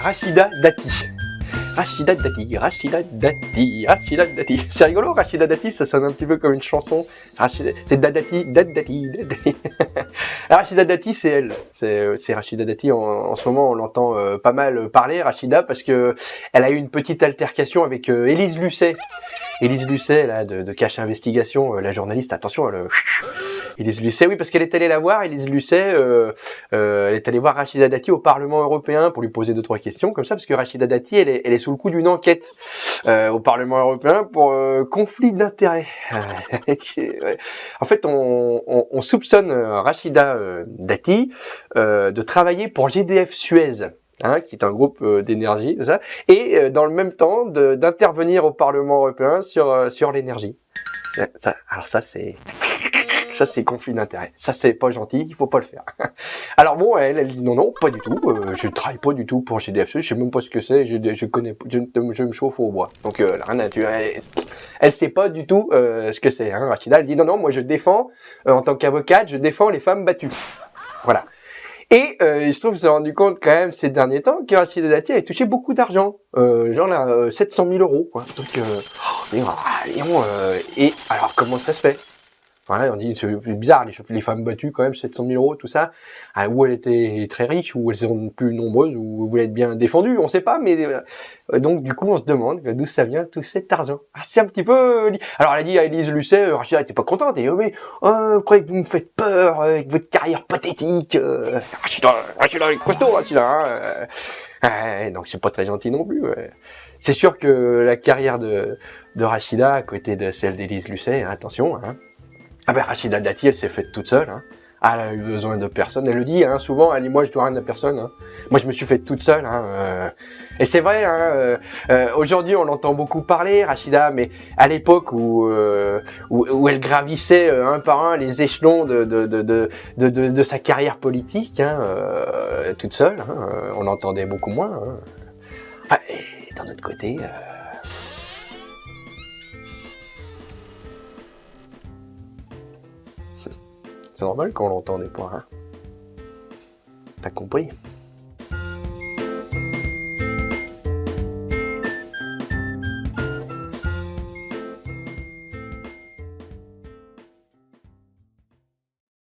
Rachida Dati. Rachida Dati, Rachida Dati, Rachida Dati. C'est rigolo, Rachida Dati, ça sonne un petit peu comme une chanson. C'est Dadati, Dadati, Dadati. Rachida Dati, c'est elle. C'est Rachida Dati. En ce moment, on l'entend pas mal parler, Rachida, parce que elle a eu une petite altercation avec Élise Lucet. Élise Lucet, là, de Cache Investigation, la journaliste, attention, Élise Lucet, oui, parce qu'elle est allée la voir, Élise Lucet, elle est allée voir Rachida Dati au Parlement européen pour lui poser 2-3 questions, comme ça, parce que Rachida Dati, elle est sous le coup d'une enquête au Parlement européen pour conflit d'intérêts. Ouais. En fait, on soupçonne Rachida Dati de travailler pour GDF Suez. Qui est un groupe d'énergie, ça, et dans le même temps d'intervenir au Parlement européen sur l'énergie. Alors ça c'est conflit d'intérêt. Ça c'est pas gentil, il faut pas le faire. Alors bon, elle dit non, pas du tout. Je travaille pas du tout pour GDF, je sais même pas ce que c'est. Je connais, je me chauffe au bois. Donc elle sait pas du tout ce que c'est. Rachida, elle dit non, moi je défends en tant qu'avocate, je défends les femmes battues. Voilà. Et il se trouve, je me suis rendu compte quand même ces derniers temps que Rachida Dati avait touché beaucoup d'argent, genre là 700 000 euros, quoi. Donc, et alors comment ça se fait? Voilà, on dit c'est bizarre, les femmes battues quand même 700 000 euros, tout ça. Ou elle était très riche, ou elles sont plus nombreuses, ou vous voulez être bien défendues, on sait pas. Mais donc du coup, on se demande d'où ça vient tout cet argent. C'est un petit peu. Alors elle a dit à Élise Lucet, Rachida était pas contente. Elle dit mais vous croyez que vous me faites peur avec votre carrière pathétique? Rachida est costaud, Rachida. Donc c'est pas très gentil non plus. C'est sûr que la carrière de Rachida à côté de celle d'Élise Lucet, attention. Rachida Dati, elle s'est faite toute seule. Elle a eu besoin de personne. Elle le dit souvent, elle dit moi je dois rien à personne. Moi je me suis faite toute seule. Et c'est vrai, aujourd'hui on l'entend beaucoup parler, Rachida, mais à l'époque où elle gravissait un par un les échelons de sa carrière politique, toute seule, on l'entendait beaucoup moins. Et d'un autre côté... C'est normal qu'on l'entende pas, T'as compris?